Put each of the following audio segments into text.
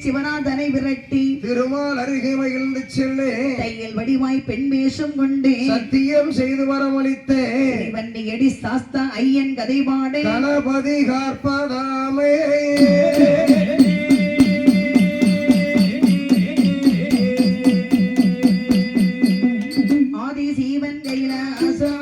சிவநாதனை விரட்டி திருமால் அருகே மகிழ்ந்து செல்ல தையல் வடிவாய் பெண் வேஷம் கொண்டு சத்தியம் செய்து வரமளித்தே எடி சாஸ்தா ஐயன் கதை பாடு கணபதி காற்பதாமே ஆதி சீவன் கைலாசா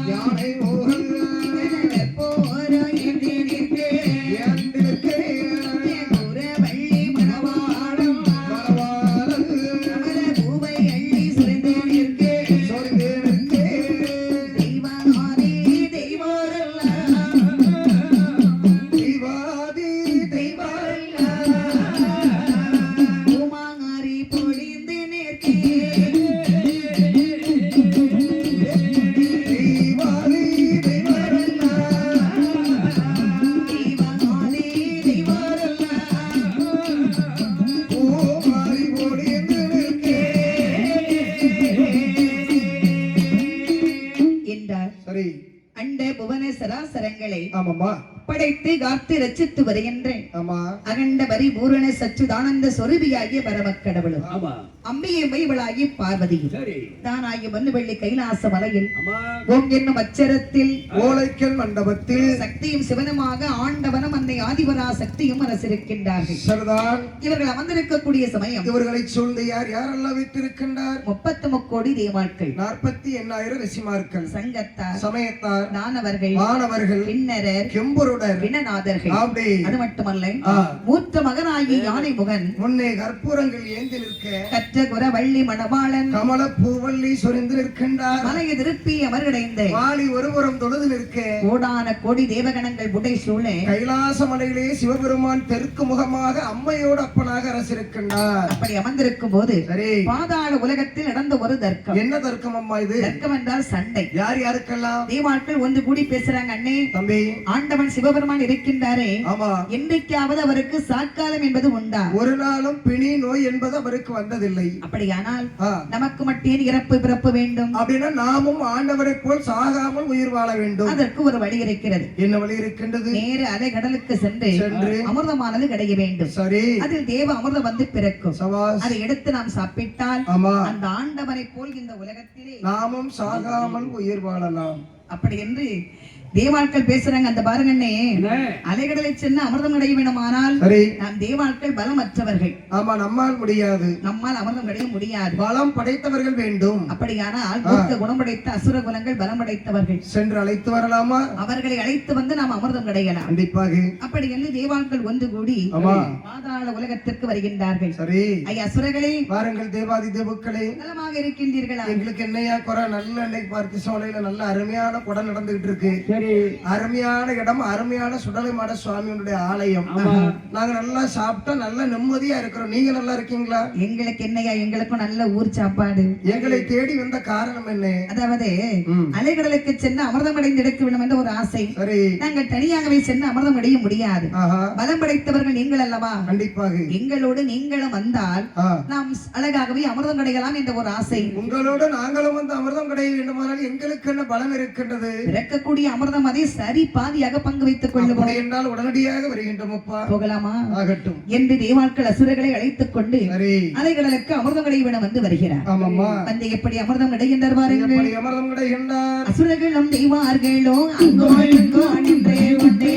யானை மோகன் நிற்கே ஏந்தி நிற்கே குரவள்ளி மணவாளம் மணவாளன் கமல பூவை அள்ளி சுரிந்து நிற்கே சொரிந்து நிற்கே தெய்வாதி தெய்வாரெல்லாம் தெய்வாதி தெய்வாரல்ல பூமாரி பொழிந்து நிற்கே தெய்வாதி தெய்வாரல்ல தெய்வாதி தெய்வாரெல்லாம் பூமாரி பொழிந்து நிற்கே என்றார். சரி அண்ட புவன சராசரங்களை ஆமாம்மா படைத்து காத்து ரச்சித்து வருகின்றேன் ஆமா அகண்ட பரிபூரண சச்சுதானந்த சொரூபியாகிய பரமக்கடவுளும் ஆமா அம்பியை மைவளாகி பார்வதியும் சரி தானாகிய மண்ணுவெள்ளி கைலாச மலையில் ஆமா ஓம் என்னும் அச்சரத்தில் ஓலைக்கல் மண்டபத்தில் சக்தியும் சிவனுமாக ஆண்டவனும் அன்னை ஆதிவரா சக்தியும் அரசிருக்கின்றார்கள். சரிதான் இவர்கள் அமர்ந்திருக்கக்கூடிய சமயம் இவர்களை சூழ்ந்து யாரெல்லாம் விட்டிருக்கின்றார் 30 கோடி தேவாட்கள் 48,000 ரிஷிமார்கள் சங்கத்தார் சமயத்தார் தானவர்கள் மாணவர்கள் கிண்ணரர் கெம்புருடர் வினநாதர்கள் அப்படி அது மட்டுமல்ல ஆ. மூத்த மகனாகி யானை முகன் முன்னே கற்பூரங்கள் ஏந்தி நிற்க கற்ற குரவள்ளி மணவாளன் கமல பூவல்லி சொரிந்து நிற்கின்றார் மலையை திருப்பி அமர்கடைந்த மாலி ஒருபுறம் தொழுது நிற்க கோடான கோடி தேவகணங்கள் புடை சூழ கைலாச மலையிலே சிவபெருமான் தெற்கு முகமாக அம்மையோடு அப்பனாக அரசிருக்கின்றார் அப்படி அமர்ந்திருக்கும் போது சரி பாதாள உலகத்தில் நடந்த ஒரு தர்க்கம். என்ன தர்க்கம் அம்மா இது தர்க்கம் என்றால் சண்டை. யார் யாருக்கெல்லாம் தேவாட்கள் ஒன்று கூடி பேசுறாங்க. அண்ணே, தம்பி ஆண்டவன் சிவபெருமான் இருக்கின்றாரே, ஆமா என்றைக்காவது அவருக்கு சாக்காலம் என்பது உண்டா? ஒரு நாளும் பிணி நோய் என்பது அவருக்கு வந்ததில்லை. அப்படியானால் ஆ. நமக்கு மட்டும் இறப்பு பிறப்பு வேண்டும். அப்படின்னா நாமும் ஆண்டவரை போல் சாகாமல் உயிர் வாழ வேண்டும். அதற்கு ஒரு வழி இருக்கிறது. என்ன வழி இருக்கின்றது? நேர அலை கடலுக்கு சென்று சென்று அமிர்தமானது கிடைக்க வேண்டும். சரி அதில் தேவ அமிர்தம் வந்து பிறக்கும். சவாஸ் அதை எடுத்து நாம் சாப்பிட்டால் ஆமா அந்த ஆண்டவனை போல் இந்த உலகத்திலே நாமும் சாகாமல் உயிர் வாழலாம். அப்படி என்று தேவாட்கள் பேசுறாங்க. அந்த பாருங்கண்ணே, என்ன அலைகடலை சென்று அமிர்தம் அடைய வேண்டுமானால் சரி நாம் தேவாட்கள் பலமற்றவர்கள், ஆமா நம்மால் முடியாது. நம்மால் அமிர்தம் அடைய முடியாது. பலம் படைத்தவர்கள் வேண்டும். அப்படியானால் மூர்க்க குணமடைத்த அசுர குணங்கள் பலம் படைத்தவர்கள், சென்று அழைத்து வரலாமா? அவர்களை அழைத்து வந்து நாம் அமிர்தம் அடையலாம். கண்டிப்பாக. அப்படி என்று தேவாட்கள் ஒன்று கூடி ஆமா பாதாள உலகத்திற்கு வருகின்றார்கள். சரி ஐயா அசுரர்களே, பாருங்கள் தேவாதி தேவுக்களே, நலமாக இருக்கின்றீர்களா? எங்களுக்கு என்னையா குறை? நல்ல அன்னைக்கு பார்த்து சோலையில நல்ல அருமையான குடம் நடந்துகிட்டு இருக்கு. சரி அருமையான இடம், அருமையான சுடலை மாட சுவாமியுடைய ஆலயம். ஆமா நாங்க நல்லா சாப்பிட்டா நல்ல நிம்மதியா இருக்கிறோம். நீங்க நல்லா இருக்கீங்களா? எங்களுக்கு என்னையா, எங்களுக்கும் நல்ல ஊர் சாப்பாடு. எங்களை தேடி வந்த காரணம் என்ன? அதாவது ம். அலைகடலுக்கு சென்று அமிர்தம் அடைந்து எடுக்க வேண்டும் என்ற ஒரு ஆசை. சரி நாங்கள் தனியாகவே சென்று அமிர்தம் அடைய முடியாது. ஆஹா பலம் படைத்தவர்கள் நீங்கள் அல்லவா? கண்டிப்பாக. எங்களோடு நீங்களும் வந்தால் ஆ. நாம் அழகாகவே அமிர்தம் கிடைக்கலாம் என்ற ஒரு ஆசை. உங்களோட நாங்களும் வந்து அமிர்தம் கிடைக்க வேண்டுமானால் எங்களுக்கு என்ன பலம் இருக்கின்றது? பிறக்கக்கூடிய அமிர்தம் அதை சரி பாதியாக பங்கு வைத்துக் கொள்ளுவோம். அப்படி என்றால் உடனடியாக வருகின்றோம் அப்பா. போகலாமா ஆகட்டும். என்று தேவாட்கள் அசுரர்களை அழைத்துக் கொண்டு சரி அலைகடலுக்கு அமிர்தம் கிடைவிடம் வந்து வருகிறார். ஆமாம்மா வந்து எப்படி அமிர்தம் கிடைக்கின்றார் பாருங்கள். எப்படி அமிர்தம் கிடைக்கின்றார்? அசுரர்களும் தெய்வார்களும் அங்கோ இங்கோ நின்றே கொண்டே